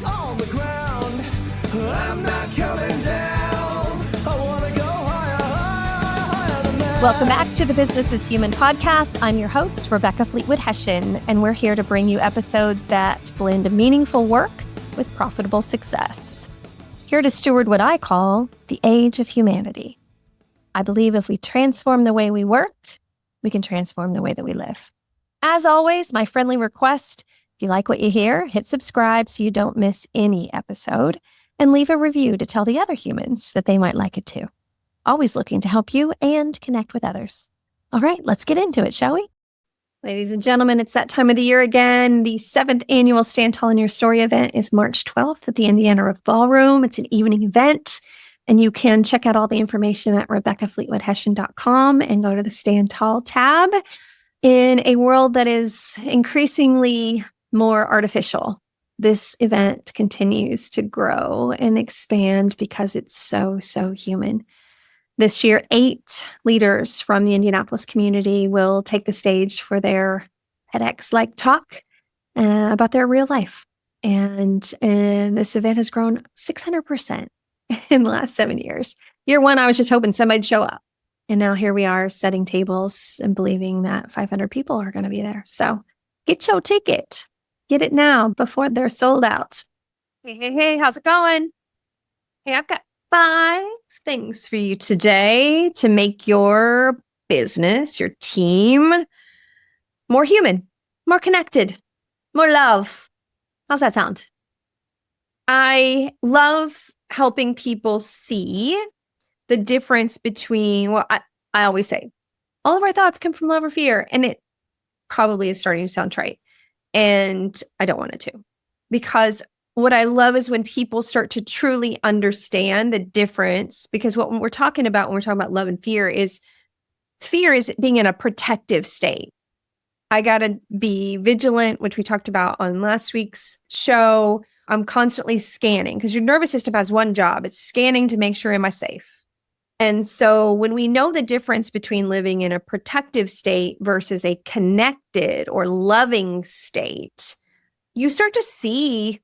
on the ground. I'm not coming down. I want to go higher, higher, higher than that. Welcome back to the Business is Human podcast. I'm your host, Rebecca Fleetwood Hession, and we're here to bring you episodes that blend meaningful work with profitable success. Here to steward what I call the age of humanity. I believe if we transform the way we work, we can transform the way that we live. As always, my friendly request, if you like what you hear, hit subscribe so you don't miss any episode, and leave a review to tell the other humans that they might like it too. Always looking to help you and connect with others. All right, let's get into it, shall we? Ladies and gentlemen, it's that time of the year again. The 7th annual Stand Tall in Your Story event is March 12th at the Indiana River Ballroom. It's an evening event, and you can check out all the information at RebeccaFleetwoodHession.com and go to the Stand Tall tab. In a world that is increasingly more artificial, this event continues to grow and expand because it's so human. This year, 8 leaders from the Indianapolis community will take the stage for their TEDx-like talk about their real life. And this event has grown 600% in the last 7 years. Year 1, I was just hoping somebody'd show up. And now here we are setting tables and believing that 500 people are going to be there. So get your ticket. Get it now before they're sold out. Hey, how's it going? Hey, I've got 5 things for you today to make your business, your team, more human, more connected, more love. How's that sound? I love helping people see the difference between, I always say, all of our thoughts come from love or fear. And it probably is starting to sound trite. And I don't want it to. Because what I love is when people start to truly understand the difference. Because what we're talking about when we're talking about love and fear is being in a protective state. I got to be vigilant, which we talked about on last week's show. I'm constantly scanning because your nervous system has one job. It's scanning to make sure, am I safe? And so when we know the difference between living in a protective state versus a connected or loving state, you start to see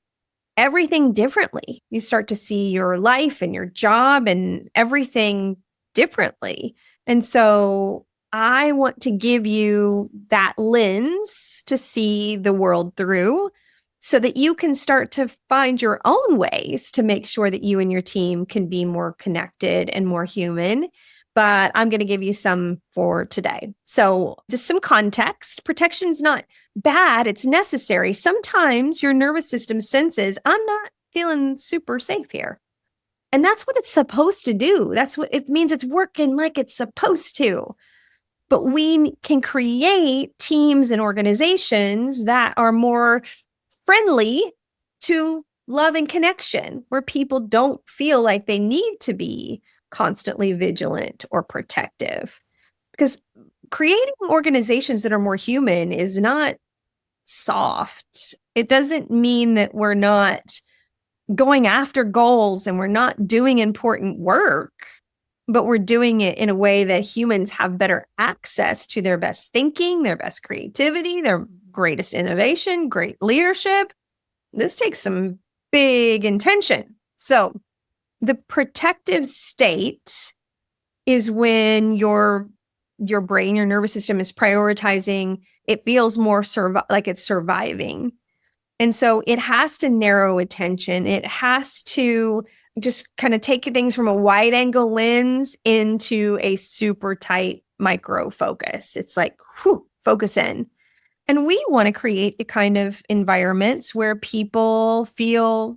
everything differently. You start to see your life and your job and everything differently. And so I want to give you that lens to see the world through so that you can start to find your own ways to make sure that you and your team can be more connected and more human. But I'm going to give you some for today. So just some context. Protection's not bad. It's necessary. Sometimes your nervous system senses, I'm not feeling super safe here. And that's what it's supposed to do. That's what it means. It's working like it's supposed to. But we can create teams and organizations that are more friendly to love and connection, where people don't feel like they need to be constantly vigilant or protective. Because creating organizations that are more human is not soft. It doesn't mean that we're not going after goals and we're not doing important work, but we're doing it in a way that humans have better access to their best thinking, their best creativity, their greatest innovation, great leadership. This takes some big intention. So the protective state is when your brain, your nervous system is prioritizing. It feels more like it's surviving. And so it has to narrow attention. It has to just kind of take things from a wide angle lens into a super tight micro focus. It's like, focus in. And we want to create the kind of environments where people feel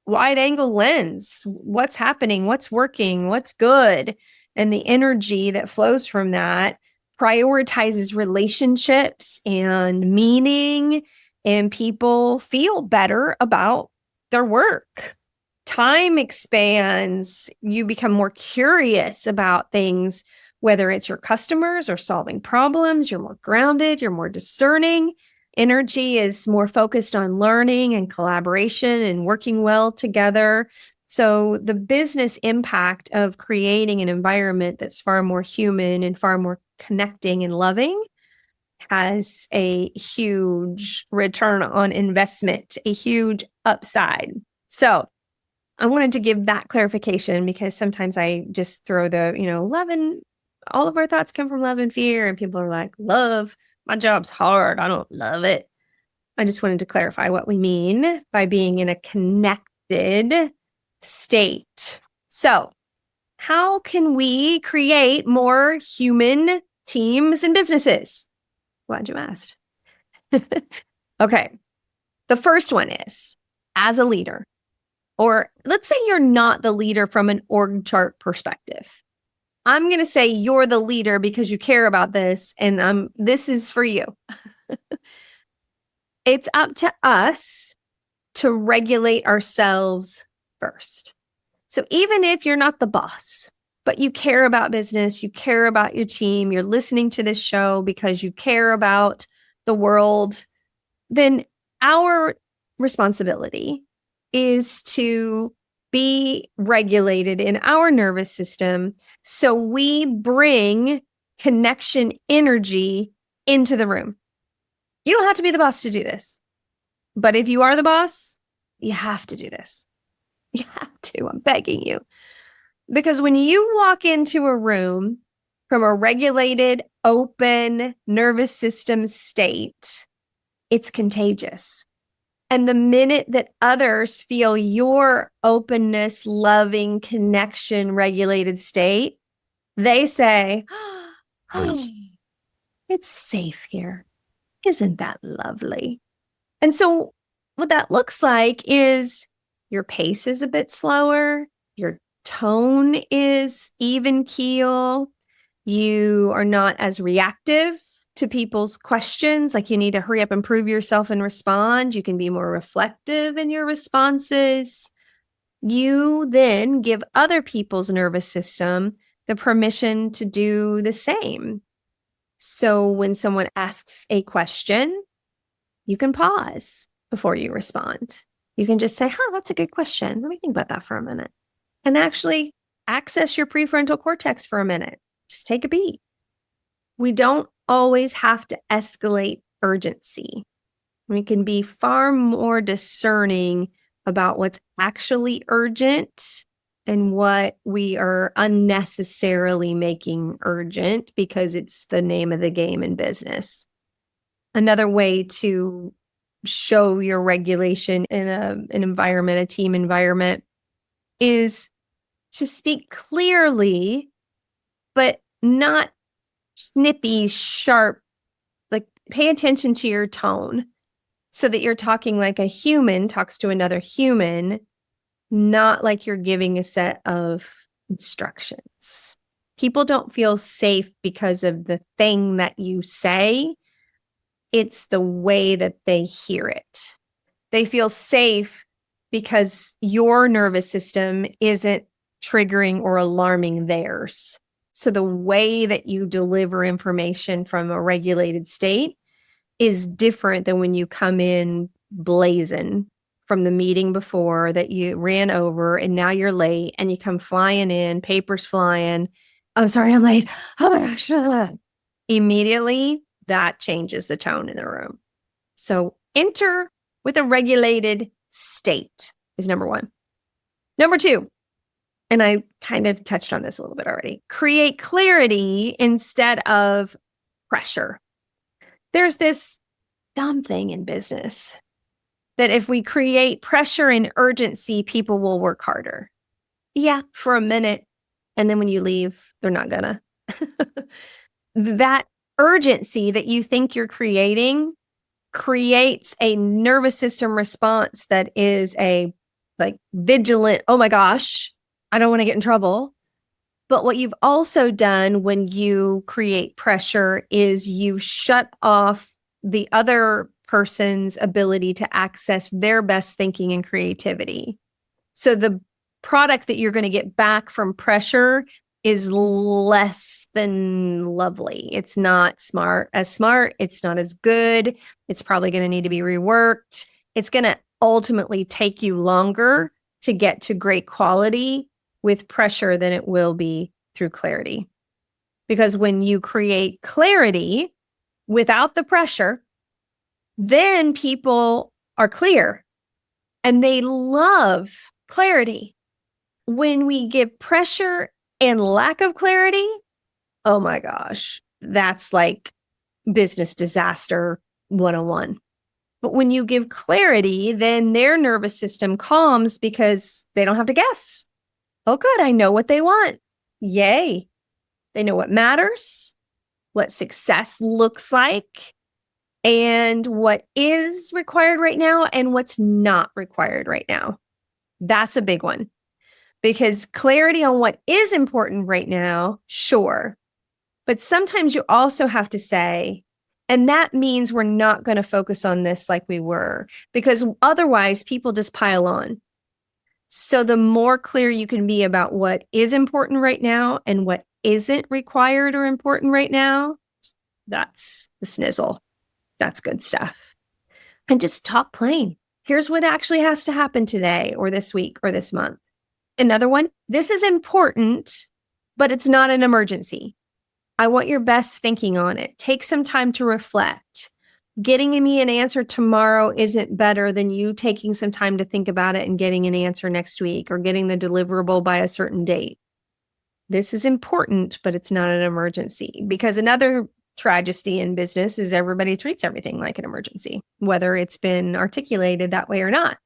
wide angle lens, what's happening, what's working, what's good. And the energy that flows from that prioritizes relationships and meaning, and people feel better about their work. Time expands. You become more curious about things, whether it's your customers or solving problems. You're more grounded, you're more discerning. Energy is more focused on learning and collaboration and working well together. So the business impact of creating an environment that's far more human and far more connecting and loving has a huge return on investment, a huge upside. So I wanted to give that clarification because sometimes I just throw the, love and all of our thoughts come from love and fear. And people are like, love, my job's hard. I don't love it. I just wanted to clarify what we mean by being in a connected state. So, how can we create more human teams and businesses? Glad you asked. Okay. The first one is as a leader, or let's say you're not the leader from an org chart perspective. I'm going to say you're the leader because you care about this, and this is for you. It's up to us to regulate ourselves first. So even if you're not the boss, but you care about business, you care about your team, you're listening to this show because you care about the world, then our responsibility is to be regulated in our nervous system so we bring connection energy into the room. You don't have to be the boss to do this. But if you are the boss, you have to do this. You have to. I'm begging you. Because when you walk into a room from a regulated, open nervous system state, it's contagious. And the minute that others feel your openness, loving, connection, regulated state, they say, oh, it's safe here. Isn't that lovely? And so what that looks like is your pace is a bit slower. Your tone is even keel. You are not as reactive to people's questions. Like you need to hurry up and prove yourself and respond. You can be more reflective in your responses. You then give other people's nervous system the permission to do the same. So when someone asks a question, you can pause before you respond. You can just say, that's a good question. Let me think about that for a minute. And actually access your prefrontal cortex for a minute. Just take a beat. We don't always have to escalate urgency. We can be far more discerning about what's actually urgent and what we are unnecessarily making urgent because it's the name of the game in business. Another way to show your regulation in an environment, a team environment, is to speak clearly, but not snippy, sharp. Like pay attention to your tone so that you're talking like a human talks to another human, not like you're giving a set of instructions. People don't feel safe because of the thing that you say. It's the way that they hear it. They feel safe because your nervous system isn't triggering or alarming theirs. So the way that you deliver information from a regulated state is different than when you come in blazing from the meeting before that you ran over and now you're late and you come flying in, papers flying. I'm sorry, I'm late. Oh my gosh. Immediately, that changes the tone in the room. So enter with a regulated state is number one. Number two, and I kind of touched on this a little bit already, create clarity instead of pressure. There's this dumb thing in business that if we create pressure and urgency, people will work harder. Yeah, for a minute. And then when you leave, they're not gonna. That urgency that you think you're creating creates a nervous system response that is a vigilant, oh my gosh, I don't want to get in trouble. But what you've also done when you create pressure is you shut off the other person's ability to access their best thinking and creativity. So the product that you're going to get back from pressure is less than lovely. It's not smart. It's not as good. It's probably going to need to be reworked. It's going to ultimately take you longer to get to great quality with pressure than it will be through clarity. Because when you create clarity, without the pressure, then people are clear and they love clarity. When we give pressure and lack of clarity, oh my gosh, that's like business disaster 101. But when you give clarity, then their nervous system calms because they don't have to guess. Oh, good. I know what they want. Yay. They know what matters, what success looks like, and what is required right now and what's not required right now. That's a big one. Because clarity on what is important right now, sure. But sometimes you also have to say, and that means we're not going to focus on this like we were, because otherwise people just pile on. So the more clear you can be about what is important right now and what isn't required or important right now, that's the snizzle. That's good stuff. And just talk plain. Here's what actually has to happen today or this week or this month. Another one, this is important, but it's not an emergency. I want your best thinking on it. Take some time to reflect. Getting me an answer tomorrow isn't better than you taking some time to think about it and getting an answer next week or getting the deliverable by a certain date. This is important, but it's not an emergency. Because another tragedy in business is everybody treats everything like an emergency, whether it's been articulated that way or not.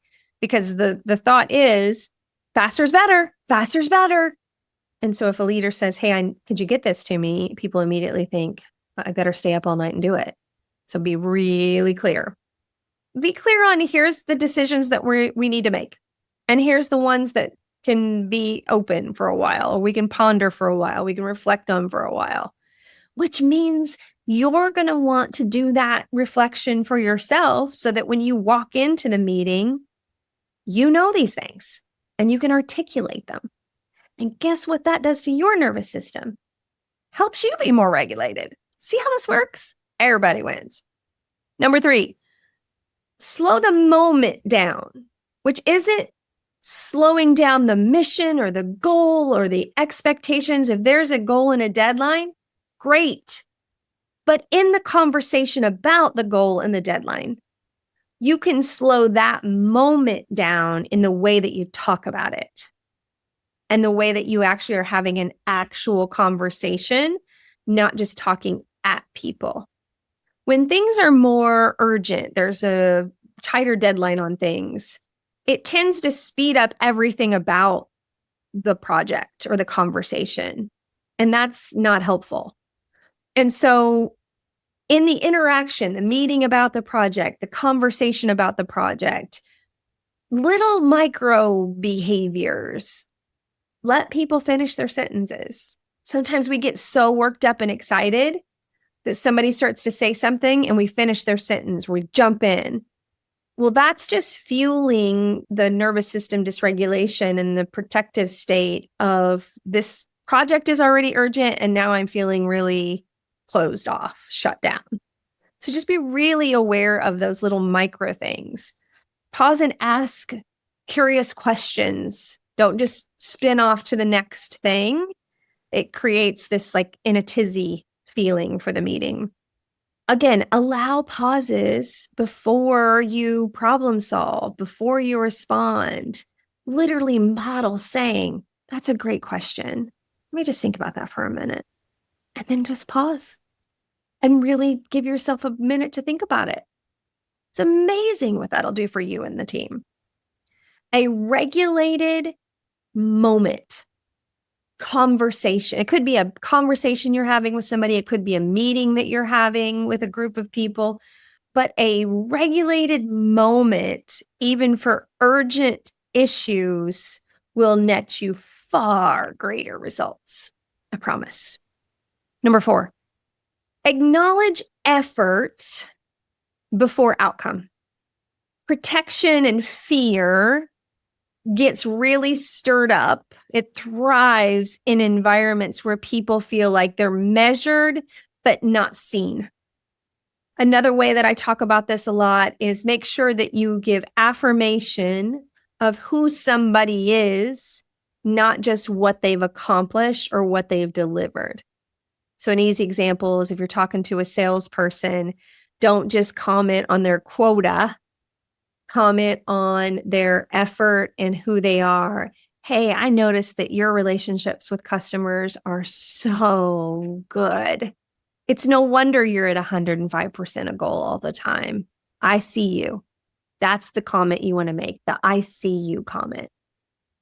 Because the thought is, faster's better, faster's better. And so if a leader says, hey, could you get this to me? People immediately think, I better stay up all night and do it. So be really clear. Be clear on here's the decisions that we need to make. And here's the ones that can be open for a while, or we can ponder for a while, we can reflect on for a while, which means you're going to want to do that reflection for yourself so that when you walk into the meeting, you know these things and you can articulate them. And guess what that does to your nervous system? Helps you be more regulated. See how this works? Everybody wins. Number 3, slow the moment down, which isn't slowing down the mission or the goal or the expectations. If there's a goal and a deadline, great. But in the conversation about the goal and the deadline, you can slow that moment down in the way that you talk about it and the way that you actually are having an actual conversation, not just talking at people. When things are more urgent, there's a tighter deadline on things, it tends to speed up everything about the project or the conversation. And that's not helpful. And so in the interaction, the meeting about the project, the conversation about the project, little micro behaviors, let people finish their sentences. Sometimes we get so worked up and excited that somebody starts to say something and we finish their sentence, we jump in. Well, that's just fueling the nervous system dysregulation and the protective state of this project is already urgent and now I'm feeling really closed off, shut down. So just be really aware of those little micro things. Pause and ask curious questions. Don't just spin off to the next thing. It creates this like in a tizzy feeling for the meeting. Again, allow pauses before you problem solve, before you respond. Literally model saying, that's a great question. Let me just think about that for a minute. And then just pause and really give yourself a minute to think about it. It's amazing what that'll do for you and the team. A regulated moment. Conversation. It could be a conversation you're having with somebody. It could be a meeting that you're having with a group of people, but a regulated moment, even for urgent issues, will net you far greater results. I promise. Number 4, acknowledge effort before outcome. Protection and fear gets really stirred up. It thrives in environments where people feel like they're measured but not seen. Another way that I talk about this a lot is make sure that you give affirmation of who somebody is, not just what they've accomplished or what they've delivered. So an easy example is if you're talking to a salesperson, don't just comment on their quota, comment on their effort and who they are. Hey, I noticed that your relationships with customers are so good. It's no wonder you're at 105% of goal all the time. I see you. That's the comment you want to make, the I see you comment.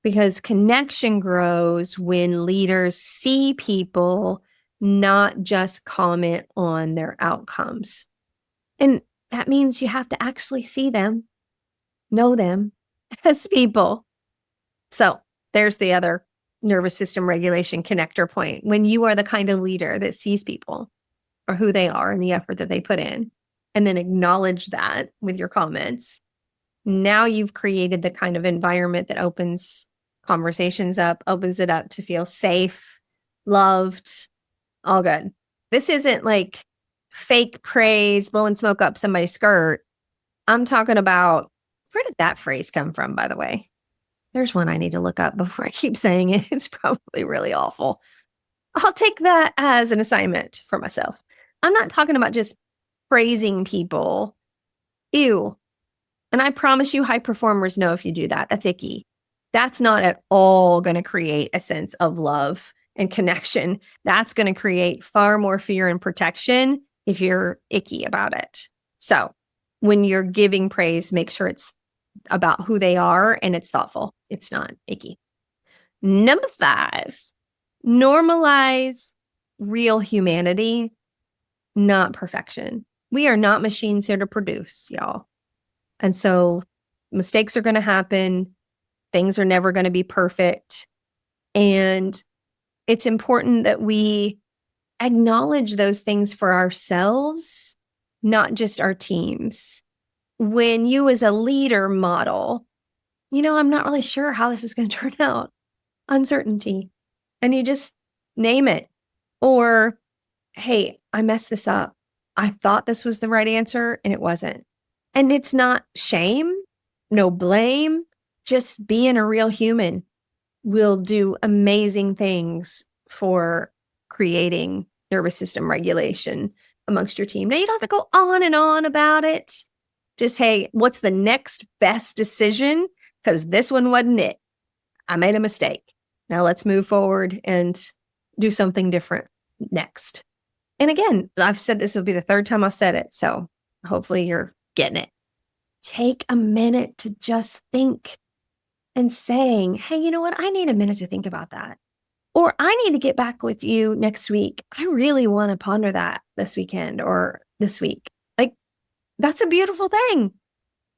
Because connection grows when leaders see people, not just comment on their outcomes. And that means you have to actually see them, know them as people. So there's the other nervous system regulation connector point. When you are the kind of leader that sees people or who they are and the effort that they put in, and then acknowledge that with your comments, now you've created the kind of environment that opens conversations up, opens it up to feel safe, loved, all good. This isn't like fake praise, blowing smoke up somebody's skirt. I'm talking about, where did that phrase come from, by the way? There's one I need to look up before I keep saying it. It's probably really awful. I'll take that as an assignment for myself. I'm not talking about just praising people. Ew. And I promise you, high performers know if you do that, that's icky. That's not at all going to create a sense of love and connection. That's going to create far more fear and protection if you're icky about it. So when you're giving praise, make sure it's about who they are and it's thoughtful. It's not icky. Number 5, normalize real humanity, not perfection. We are not machines here to produce, y'all. And so mistakes are going to happen. Things are never going to be perfect. And it's important that we acknowledge those things for ourselves, not just our teams. When you as a leader model, I'm not really sure how this is going to turn out. Uncertainty. And you just name it. Or, hey, I messed this up. I thought this was the right answer and it wasn't. And it's not shame, no blame. Just being a real human will do amazing things for creating nervous system regulation amongst your team. Now, you don't have to go on and on about it. Just, hey, what's the next best decision? Because this one wasn't it. I made a mistake. Now let's move forward and do something different next. And again, I've said this will be the 3rd time I've said it. So hopefully you're getting it. Take a minute to just think and saying, hey, you know what? I need a minute to think about that. Or I need to get back with you next week. I really want to ponder that this weekend or this week. Like, that's a beautiful thing.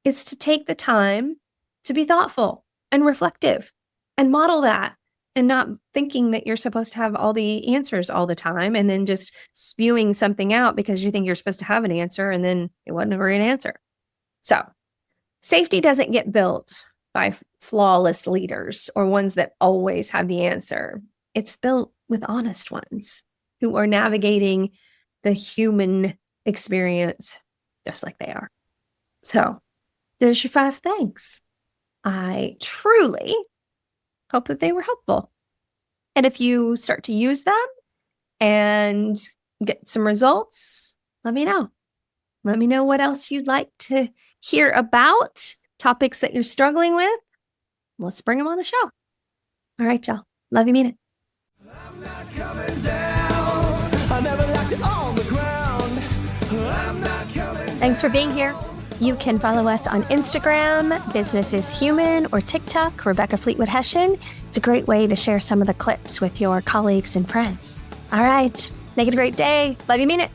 It's to take the time to be thoughtful and reflective and model that, and not thinking that you're supposed to have all the answers all the time and then just spewing something out because you think you're supposed to have an answer and then it wasn't a great answer. So safety doesn't get built by flawless leaders or ones that always have the answer. It's built with honest ones who are navigating the human experience just like they are. So there's your 5 things. I truly hope that they were helpful. And if you start to use them and get some results, let me know. Let me know what else you'd like to hear about, topics that you're struggling with. Let's bring them on the show. All right, y'all. Love you, mean it. I'm not coming down. I never liked it on the ground. I'm not coming down. Thanks for being here. You can follow us on Instagram, Business is Human, or TikTok, Rebecca Fleetwood Hession. It's a great way to share some of the clips with your colleagues and friends. All right. Make it a great day. Love you, mean it.